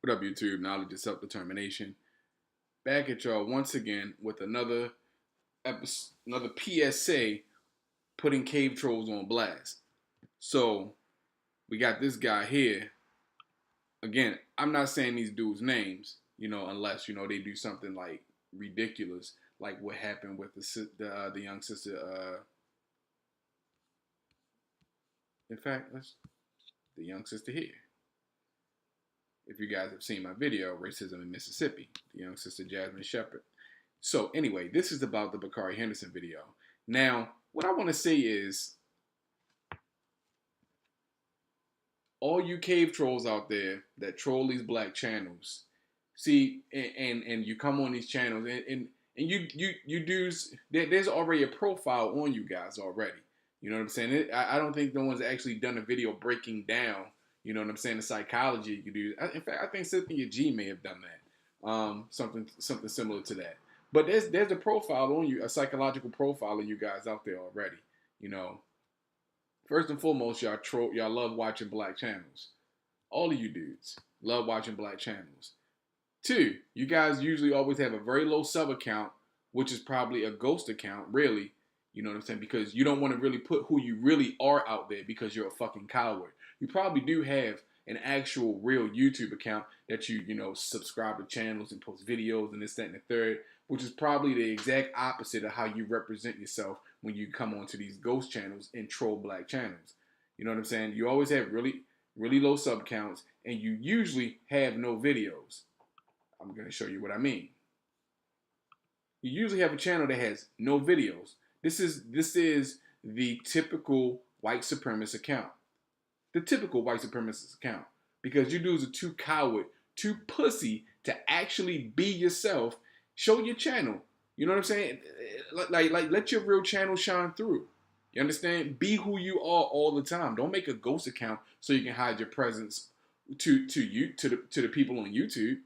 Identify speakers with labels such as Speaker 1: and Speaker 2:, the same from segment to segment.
Speaker 1: What up, YouTube? Knowledge is self-determination. Back at y'all once again with another episode, another PSA putting cave trolls on blast. So we got this guy here. Again, I'm not saying these dudes' names, unless they do something like ridiculous, like what happened with the young sister. In fact, let's the young sister here. If you guys have seen my video, Racism in Mississippi, the young sister Jasmine Shepherd. So anyway, this is about the Bakari Henderson video. Now, what I want to say is, all you cave trolls out there that troll these black channels, see, and you come on these channels, and you dudes, there's already a profile on you guys already. You know what I'm saying? I don't think no one's actually done a video breaking down, you know what I'm saying, the psychology you do. In fact, I think Cynthia G may have done that, something similar to that. But there's a profile on you, a psychological profile of you guys out there already. You know, first and foremost, y'all love watching black channels. All of you dudes love watching black channels. Two, you guys usually always have a very low sub account, which is probably a ghost account, really. You know what I'm saying? Because you don't want to really put who you really are out there because you're a fucking coward. You probably do have an actual real YouTube account that you subscribe to channels and post videos and this, that, and the third, which is probably the exact opposite of how you represent yourself when you come onto these ghost channels and troll black channels. You know what I'm saying? You always have really, really low sub counts, and you usually have no videos. I'm going to show you what I mean. You usually have a channel that has no videos. This is the typical white supremacist account. The typical white supremacist account. Because you dudes are too coward, too pussy to actually be yourself. Show your channel. You know what I'm saying? Like let your real channel shine through. You understand? Be who you are all the time. Don't make a ghost account so you can hide your presence to the people on YouTube.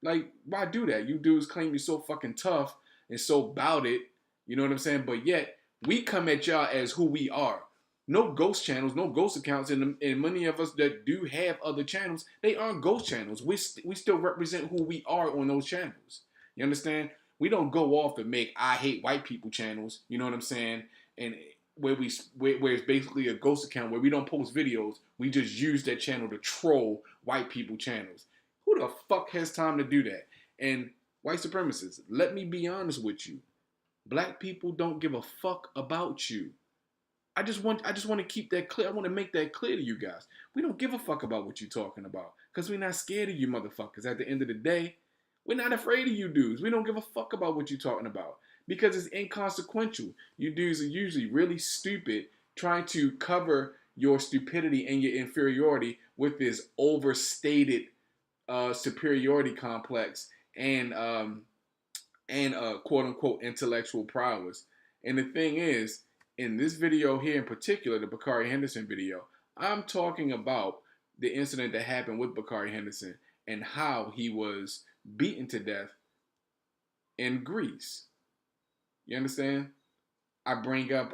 Speaker 1: Like, why do that? You dudes claim you're so fucking tough and so bout it. You know what I'm saying? But yet, we come at y'all as who we are. No ghost channels, no ghost accounts, and many of us that do have other channels, they aren't ghost channels. We still represent who we are on those channels. You understand? We don't go off and make I hate white people channels. You know what I'm saying? And where it's basically a ghost account where we don't post videos, we just use that channel to troll white people channels. Who the fuck has time to do that? And white supremacists, let me be honest with you. Black people don't give a fuck about you. I just want to keep that clear. I want to make that clear to you guys. We don't give a fuck about what you're talking about because we're not scared of you motherfuckers. At the end of the day, we're not afraid of you dudes. We don't give a fuck about what you're talking about because it's inconsequential. You dudes are usually really stupid trying to cover your stupidity and your inferiority with this overstated superiority complex and quote unquote intellectual prowess. And the thing is, in this video here in particular, the Bakari Henderson video, I'm talking about the incident that happened with Bakari Henderson and how he was beaten to death in Greece. You understand? I bring up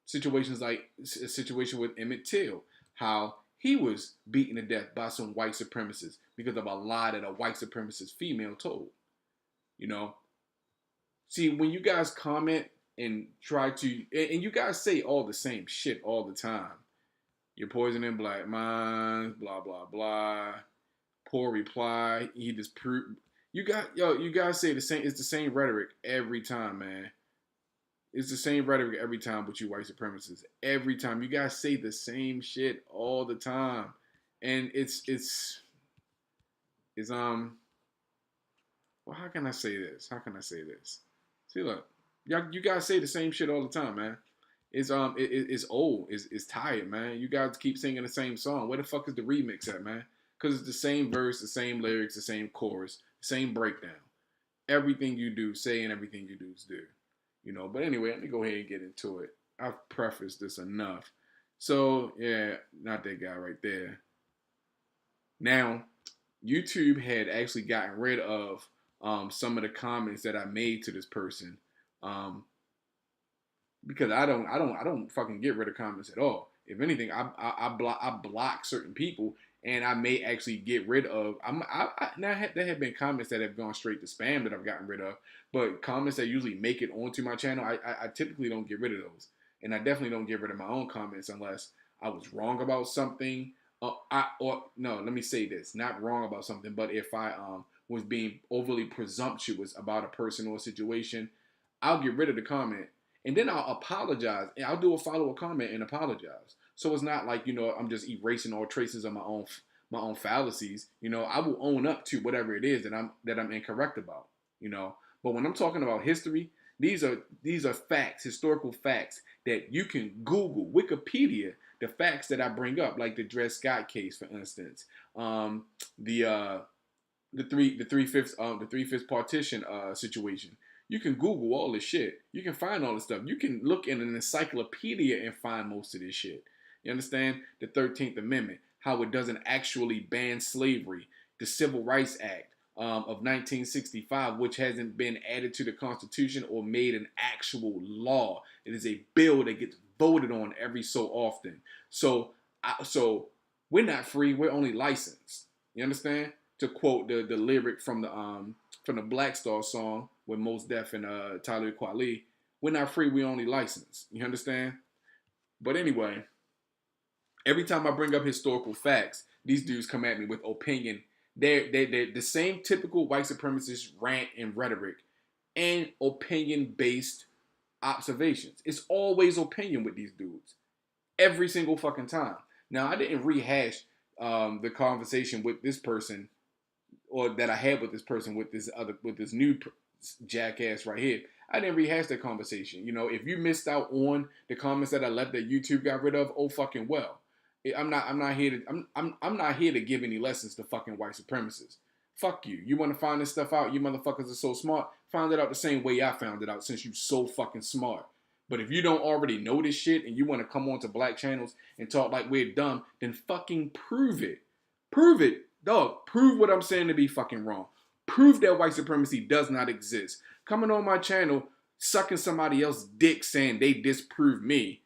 Speaker 1: situations like a situation with Emmett Till, how he was beaten to death by some white supremacists because of a lie that a white supremacist female told. You know? See, when you guys comment and try to, and you guys say all the same shit all the time. You're poisoning black minds, blah, blah, blah. Poor reply. He just proved. You guys say the same, it's the same rhetoric every time, man. It's the same rhetoric every time with you white supremacists. Every time. You guys say the same shit all the time. And it's well, how can I say this? See, look. You guys say the same shit all the time, man. It's old. It's tired, man. You guys keep singing the same song. Where the fuck is the remix at, man? Because it's the same verse, the same lyrics, the same chorus, the same breakdown. Everything you do, say, and everything you do is do. You know. But anyway, let me go ahead and get into it. I've prefaced this enough. So yeah, not that guy right there. Now, YouTube had actually gotten rid of some of the comments that I made to this person. Because I don't fucking get rid of comments at all. If anything, I block certain people, and I may actually get rid of. There have been comments that have gone straight to spam that I've gotten rid of, but comments that usually make it onto my channel, I typically don't get rid of those, and I definitely don't get rid of my own comments unless I was wrong about something. Or no, let me say this: not wrong about something, but if I was being overly presumptuous about a person or a situation, I'll get rid of the comment and then I'll apologize. And I'll do a follow-up comment and apologize. So it's not like, I'm just erasing all traces of my own fallacies. I will own up to whatever it is that I'm incorrect about. But when I'm talking about history, these are facts, historical facts that you can Google, Wikipedia, the facts that I bring up, like the Dred Scott case, for instance, the three fifths partition situation. You can Google all this shit. You can find all this stuff. You can look in an encyclopedia and find most of this shit. You understand? The 13th Amendment, how it doesn't actually ban slavery. The Civil Rights Act of 1965, which hasn't been added to the Constitution or made an actual law. It is a bill that gets voted on every so often. So we're not free. We're only licensed. You understand? To quote the lyric from the Black Star song with Mos Def and Talib Kweli, we're not free, we only licensed. You understand? But anyway, every time I bring up historical facts, these dudes come at me with opinion. They're the same typical white supremacist rant and rhetoric and opinion-based observations. It's always opinion with these dudes. Every single fucking time. Now, I didn't rehash the conversation with this person, or that I had with this person, with this new jackass right here. I didn't rehash that conversation. If you missed out on the comments that I left that YouTube got rid of, oh fucking well. I'm not here to give any lessons to fucking white supremacists. Fuck you. You want to find this stuff out? You motherfuckers are so smart. Find it out the same way I found it out, since you so fucking smart. But if you don't already know this shit and you want to come onto black channels and talk like we're dumb, then fucking prove it. Prove it. Dog, prove what I'm saying to be fucking wrong. Prove that white supremacy does not exist. Coming on my channel, sucking somebody else's dick saying they disprove me.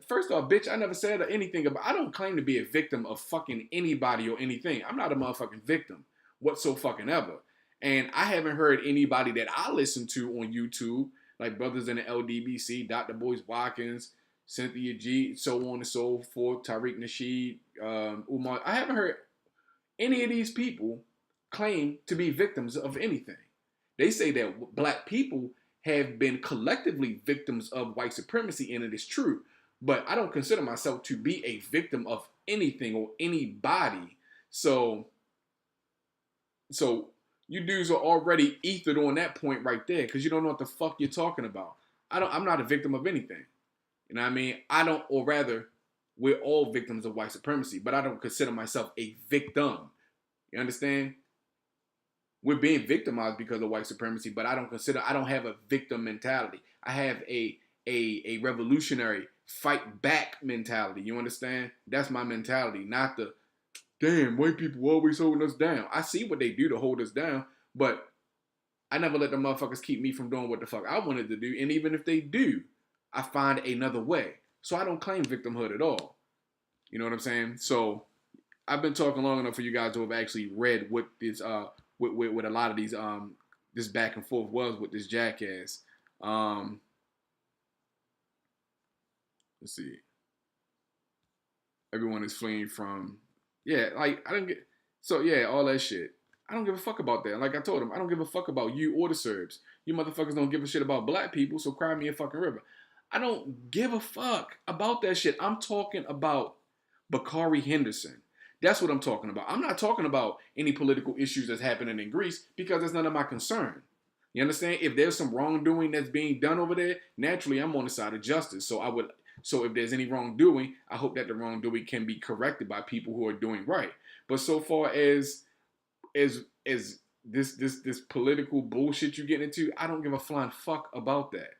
Speaker 1: First off, bitch, I never said anything about, I don't claim to be a victim of fucking anybody or anything. I'm not a motherfucking victim whatsoever. And I haven't heard anybody that I listen to on YouTube, like Brothers in the LDBC, Dr. Boyce Watkins, Cynthia G, so on and so forth, Tariq Nasheed, Umar. I haven't heard any of these people claim to be victims of anything. They say that black people have been collectively victims of white supremacy, and it is true. But I don't consider myself to be a victim of anything or anybody. So you dudes are already ethered on that point right there, because you don't know what the fuck you're talking about. I'm not a victim of anything. You know what I mean? Or rather, we're all victims of white supremacy, but I don't consider myself a victim. You understand? We're being victimized because of white supremacy, but I don't have a victim mentality. I have a revolutionary fight back mentality. You understand? That's my mentality, not the damn white people always holding us down. I see what they do to hold us down, but I never let the motherfuckers keep me from doing what the fuck I wanted to do. And even if they do, I find another way. So I don't claim victimhood at all. You know what I'm saying? So I've been talking long enough for you guys to have actually read what this with a lot of these this back and forth was with this jackass. Let's see. Everyone is fleeing from, all that shit. I don't give a fuck about that. Like I told him, I don't give a fuck about you or the Serbs. You motherfuckers don't give a shit about black people, so cry me a fucking river. I don't give a fuck about that shit. I'm talking about Bakari Henderson. That's what I'm talking about. I'm not talking about any political issues that's happening in Greece, because that's none of my concern. You understand? If there's some wrongdoing that's being done over there, naturally I'm on the side of justice. So if there's any wrongdoing, I hope that the wrongdoing can be corrected by people who are doing right. But so far as this political bullshit you get into, I don't give a flying fuck about that.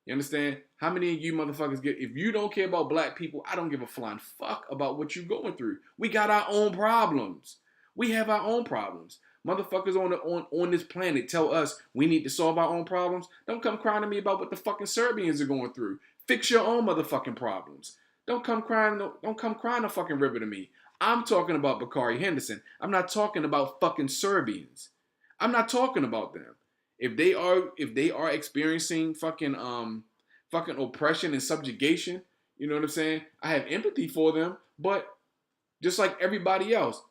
Speaker 1: You understand? How many of you motherfuckers if you don't care about black people, I don't give a flying fuck about what you're going through. We got our own problems. We have our own problems. Motherfuckers on this planet tell us we need to solve our own problems. Don't come crying to me about what the fucking Serbians are going through. Fix your own motherfucking problems. Don't come crying a fucking river to me. I'm talking about Bakari Henderson. I'm not talking about fucking Serbians. I'm not talking about them. If they are experiencing fucking oppression and subjugation, you know what I'm saying? I have empathy for them, but just like everybody else,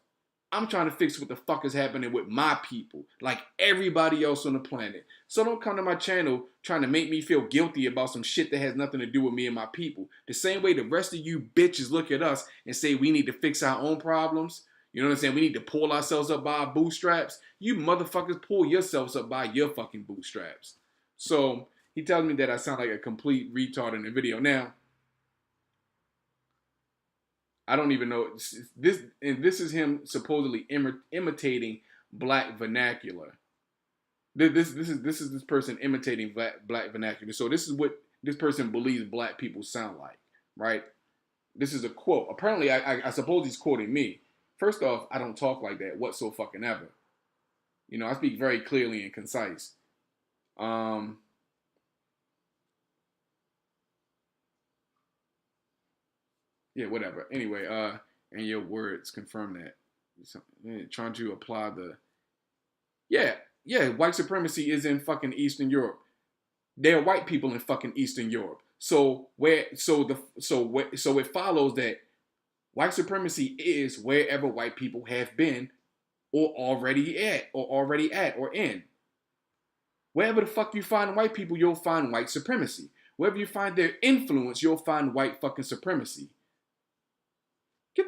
Speaker 1: I'm trying to fix what the fuck is happening with my people, like everybody else on the planet. So don't come to my channel trying to make me feel guilty about some shit that has nothing to do with me and my people. The same way the rest of you bitches look at us and say we need to fix our own problems. You know what I'm saying? We need to pull ourselves up by our bootstraps. You motherfuckers pull yourselves up by your fucking bootstraps. So he tells me that I sound like a complete retard in the video. Now, I don't even know this, and this is him supposedly imitating black vernacular. This person imitating black vernacular. So this is what this person believes black people sound like, right? This is a quote. Apparently, I suppose he's quoting me. First off, I don't talk like that whatsoever. You know, I speak very clearly and concise. Yeah, whatever. Anyway, and your words confirm that. Trying to apply the yeah, yeah, white supremacy is in fucking Eastern Europe. There are white people in fucking Eastern Europe. So it follows that white supremacy is wherever white people have been or in. Wherever the fuck you find white people, you'll find white supremacy. Wherever you find their influence, you'll find white fucking supremacy. What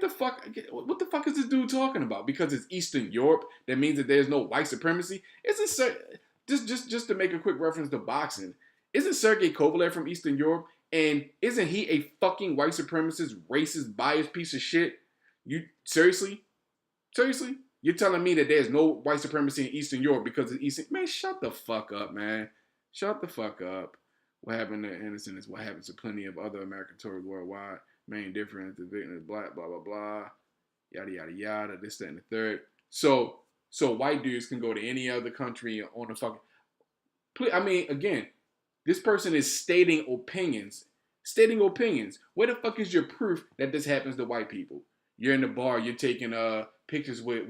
Speaker 1: the fuck is this dude talking about? Because it's Eastern Europe, that means that there's no white supremacy? Just to make a quick reference to boxing, isn't Sergey Kovalev from Eastern Europe? And isn't he a fucking white supremacist, racist, biased piece of shit? You seriously? You're telling me that there's no white supremacy in Eastern Europe because of Eastern? Man, shut the fuck up, man. Shut the fuck up. What happened to Anderson is what happens to plenty of other American tourists worldwide. Main difference, the victim is black, blah, blah, blah. Yada, yada, yada, this, that, and the third. So white dudes can go to any other country on the fucking... I mean, again, this person is stating opinions. Where the fuck is your proof that this happens to white people? You're in the bar, you're taking pictures with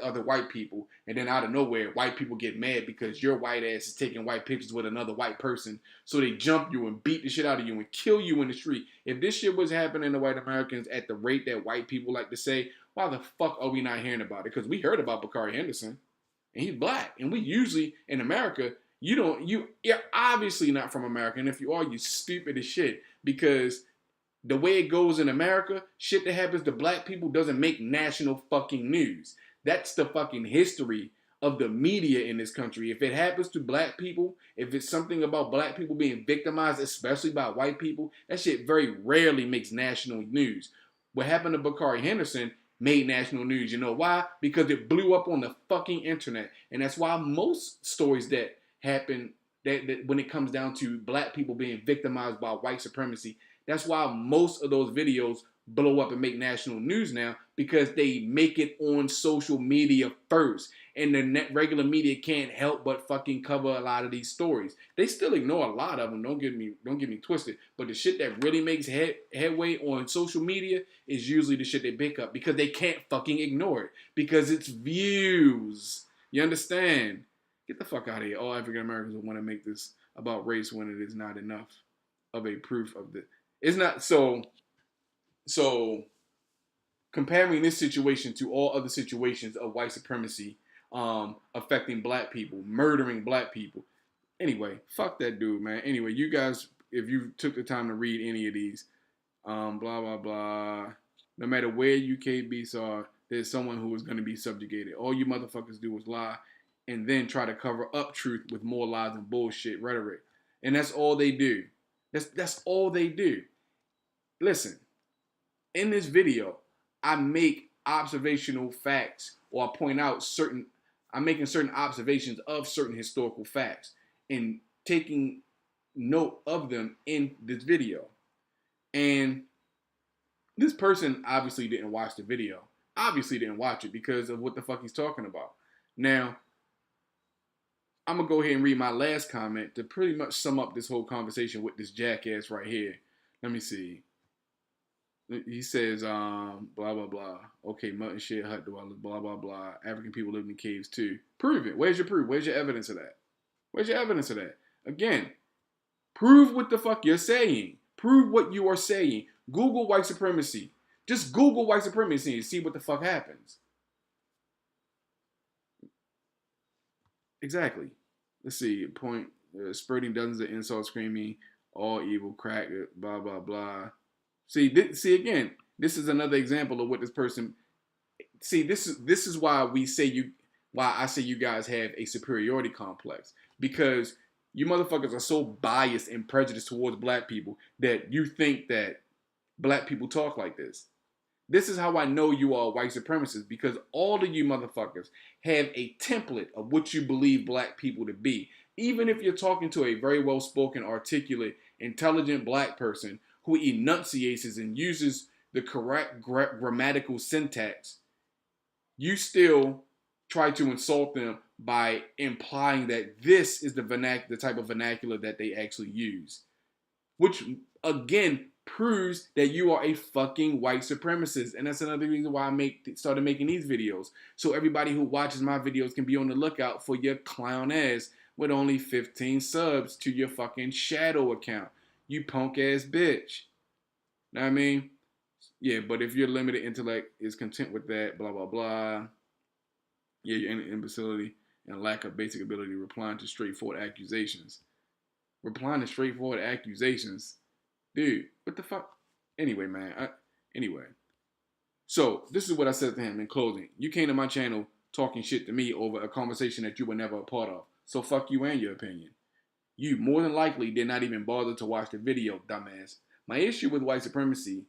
Speaker 1: other white people, and then out of nowhere, white people get mad because your white ass is taking white pictures with another white person, so they jump you and beat the shit out of you and kill you in the street. If this shit was happening to white Americans at the rate that white people like to say, why the fuck are we not hearing about it? Because we heard about Bakari Henderson, and he's black, and we usually in America, you're obviously not from America, and if you are, you stupid as shit, because the way it goes in America, shit that happens to black people doesn't make national fucking news. That's the fucking history of the media in this country. If it happens to black people, if it's something about black people being victimized, especially by white people, that shit very rarely makes national news. What happened to Bakari Henderson made national news. You know why? Because it blew up on the fucking internet. And that's why most stories that happen, that when it comes down to black people being victimized by white supremacy, that's why most of those videos blow up and make national news now, because they make it on social media first. And the regular media can't help but fucking cover a lot of these stories. They still ignore a lot of them, don't get me twisted. But the shit that really makes headway on social media is usually the shit they pick up, because they can't fucking ignore it. Because it's views. You understand? Get the fuck out of here. All African Americans will want to make this about race when it is not enough of a proof of the... It's not so comparing this situation to all other situations of white supremacy affecting black people, murdering black people. Anyway, fuck that dude, man. Anyway, you guys, if you took the time to read any of these, blah, blah, blah. No matter where you KBs are, there's someone who is going to be subjugated. All you motherfuckers do is lie and then try to cover up truth with more lies and bullshit rhetoric. And that's all they do. That's all they do. Listen, in this video, I make observational facts, or I point out I'm making certain observations of certain historical facts and taking note of them in this video. And this person obviously didn't watch the video. Obviously didn't watch it because of what the fuck he's talking about. Now, I'm going to go ahead and read my last comment to pretty much sum up this whole conversation with this jackass right here. Let me see. he says, blah blah blah. Okay, mutton shit, hut dwellers, blah blah blah. African people live in caves too. Prove it. Where's your proof? Where's your evidence of that? Where's your evidence of that? Again, prove what the fuck you're saying. Prove what you are saying. Google white supremacy. Just Google white supremacy and see what the fuck happens. Exactly. Let's see. Point. Spurting dozens of insults, screaming, all evil, crack, blah blah blah. See again. This is another example of what this person. See, this is why we say you. Why I say you guys have a superiority complex, because you motherfuckers are so biased and prejudiced towards black people that you think that black people talk like this. This is how I know you are white supremacists, because all of you motherfuckers have a template of what you believe black people to be. Even if you're talking to a very well-spoken, articulate, intelligent black person who enunciates and uses the correct grammatical syntax, you still try to insult them by implying that this is the type of vernacular that they actually use. Which, again, proves that you are a fucking white supremacist. And that's another reason why I started making these videos. So everybody who watches my videos can be on the lookout for your clown ass with only 15 subs to your fucking shadow account. You punk ass bitch. Know what I mean? Yeah, but if your limited intellect is content with that, blah, blah, blah. Yeah, your imbecility and lack of basic ability replying to straightforward accusations. Replying to straightforward accusations. Dude, what the fuck? Anyway, man. Anyway. So, this is what I said to him in closing. You came to my channel talking shit to me over a conversation that you were never a part of. So, fuck you and your opinion. You more than likely did not even bother to watch the video, dumbass. My issue with white supremacy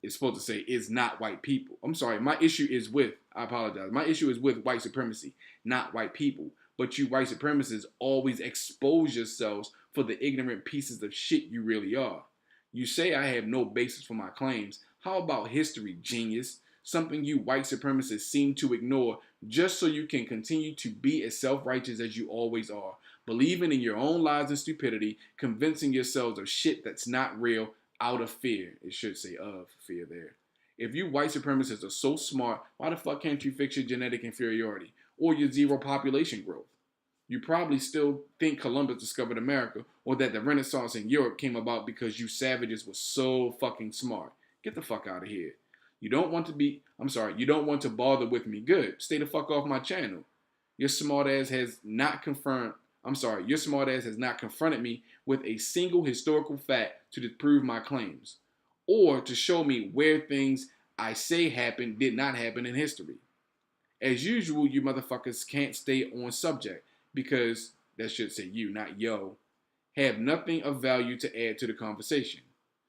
Speaker 1: is supposed to say is not white people. I'm sorry. My issue is with, I apologize. My issue is with white supremacy, not white people. But you white supremacists always expose yourselves for the ignorant pieces of shit you really are. You say I have no basis for my claims. How about history, genius? Something you white supremacists seem to ignore just so you can continue to be as self-righteous as you always are. Believing in your own lies and stupidity, convincing yourselves of shit that's not real out of fear. It should say of fear there. If you white supremacists are so smart, why the fuck can't you fix your genetic inferiority or your zero population growth? You probably still think Columbus discovered America or that the Renaissance in Europe came about because you savages were so fucking smart. Get the fuck out of here. You don't want to bother with me. Good. Stay the fuck off my channel. Your smart ass has not confronted me with a single historical fact to disprove my claims or to show me where things I say happened did not happen in history. As usual, you motherfuckers can't stay on subject because, that should say you, not yo, have nothing of value to add to the conversation.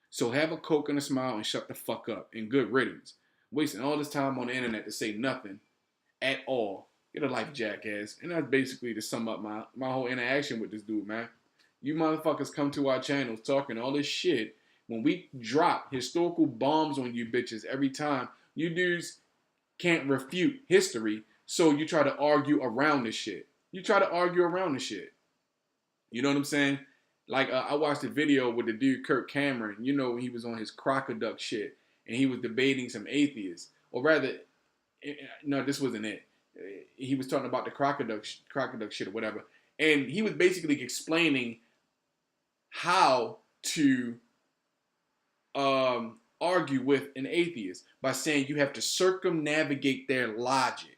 Speaker 1: So have a Coke and a smile and shut the fuck up, and good riddance. Wasting all this time on the internet to say nothing at all. Get a life, jackass. And that's basically to sum up my whole interaction with this dude, man. You motherfuckers come to our channels talking all this shit. When we drop historical bombs on you bitches every time, you dudes can't refute history, so you try to argue around this shit. You know what I'm saying? Like, I watched a video with the dude Kirk Cameron, you know, when he was on his crocoduck shit, and he was debating some atheists. Or rather, no, this wasn't it. He was talking about the crocoduck shit or whatever. And he was basically explaining how to argue with an atheist by saying you have to circumnavigate their logic.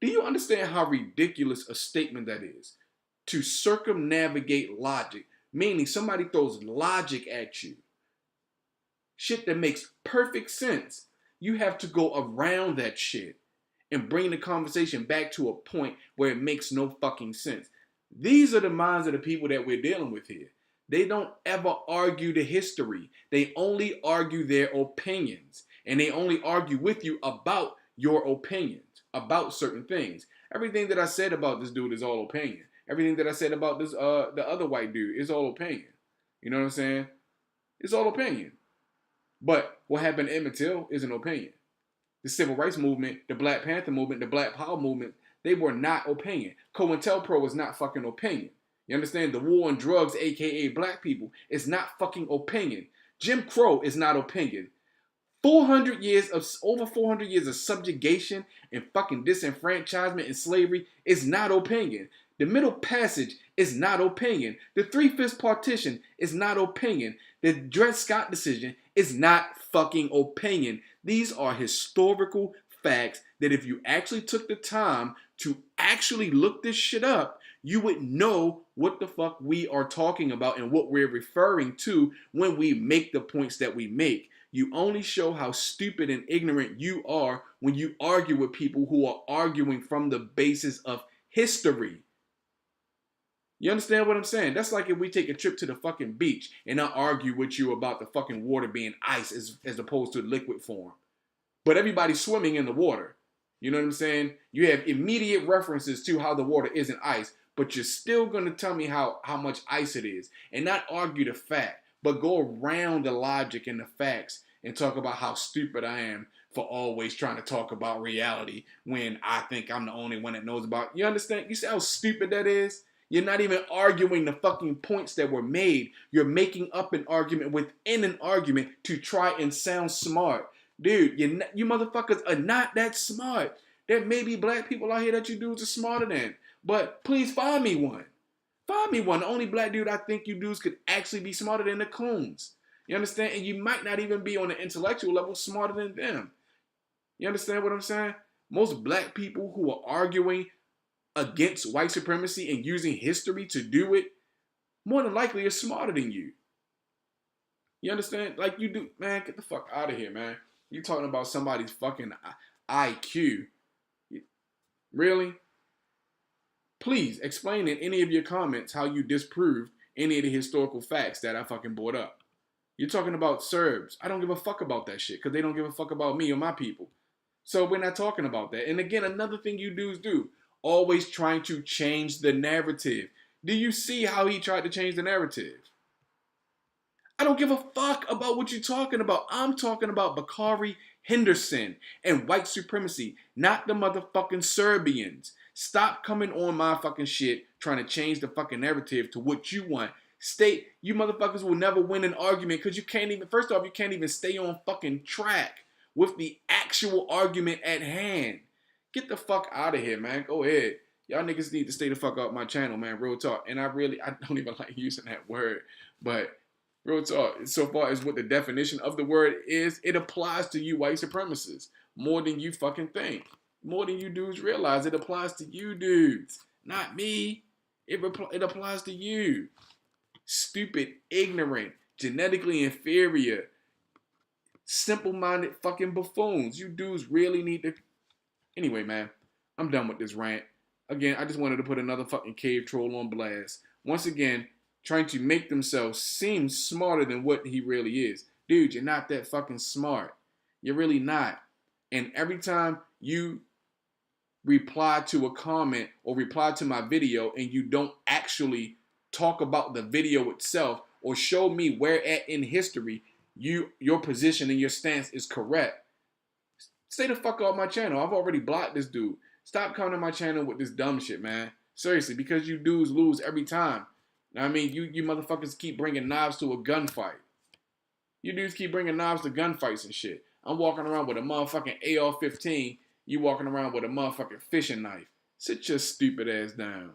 Speaker 1: Do you understand how ridiculous a statement that is? To circumnavigate logic, meaning somebody throws logic at you. Shit that makes perfect sense. You have to go around that shit and bring the conversation back to a point where it makes no fucking sense. These are the minds of the people that we're dealing with here. They don't ever argue the history. They only argue their opinions. And they only argue with you about your opinions, about certain things. Everything that I said about this dude is all opinion. Everything that I said about this the other white dude is all opinion. You know what I'm saying? It's all opinion. But what happened to Emmett Till is an opinion. The Civil Rights Movement, the Black Panther Movement, the Black Power Movement, they were not opinion. COINTELPRO is not fucking opinion. You understand? The war on drugs, aka black people, is not fucking opinion. Jim Crow is not opinion. Over 400 years of subjugation and fucking disenfranchisement and slavery is not opinion. The Middle Passage is not opinion. The 3/5 partition is not opinion. The Dred Scott decision is not fucking opinion. These are historical facts that if you actually took the time to actually look this shit up, you would know what the fuck we are talking about and what we're referring to when we make the points that we make. You only show how stupid and ignorant you are when you argue with people who are arguing from the basis of history. You understand what I'm saying? That's like if we take a trip to the fucking beach and I argue with you about the fucking water being ice as opposed to liquid form. But everybody's swimming in the water. You know what I'm saying? You have immediate references to how the water isn't ice, but you're still going to tell me how much ice it is and not argue the fact, but go around the logic and the facts and talk about how stupid I am for always trying to talk about reality when I think I'm the only one that knows about it. You understand? You see how stupid that is? You're not even arguing the fucking points that were made. You're making up an argument within an argument to try and sound smart. Dude, you motherfuckers are not that smart. There may be black people out here that you dudes are smarter than. But please find me one. Find me one. The only black dude I think you dudes could actually be smarter than the coons. You understand? And you might not even be on the intellectual level smarter than them. You understand what I'm saying? Most black people who are arguing against white supremacy and using history to do it, more than likely are smarter than you. You understand? Like you do, man, get the fuck out of here, man. You talking about somebody's fucking IQ. Really? Please explain in any of your comments how you disproved any of the historical facts that I fucking brought up. You're talking about Serbs. I don't give a fuck about that shit because they don't give a fuck about me or my people. So we're not talking about that. And again, another thing you dudes do, always trying to change the narrative. Do you see how he tried to change the narrative? I don't give a fuck about what you're talking about. I'm talking about Bakari Henderson and white supremacy, not the motherfucking Serbians. Stop coming on my fucking shit trying to change the fucking narrative to what you want. You motherfuckers will never win an argument because you can't even, first off, you can't even stay on fucking track with the actual argument at hand. Get the fuck out of here, man. Go ahead. Y'all niggas need to stay the fuck off my channel, man. Real talk. And I don't even like using that word, but real talk, so far as what the definition of the word is, it applies to you white supremacists more than you fucking think. More than you dudes realize. It applies to you dudes, not me. It applies to you. Stupid, ignorant, genetically inferior, simple-minded fucking buffoons. You dudes really need to... Anyway, man, I'm done with this rant. Again, I just wanted to put another fucking cave troll on blast. Once again, trying to make themselves seem smarter than what he really is. Dude, you're not that fucking smart. You're really not. And every time you reply to a comment or reply to my video and you don't actually talk about the video itself or show me where at in history your position and your stance is correct, stay the fuck off my channel. I've already blocked this dude. Stop coming to my channel with this dumb shit, man. Seriously, because you dudes lose every time. I mean, you motherfuckers keep bringing knives to a gunfight. You dudes keep bringing knives to gunfights and shit. I'm walking around with a motherfucking AR-15. You walking around with a motherfucking fishing knife. Sit your stupid ass down.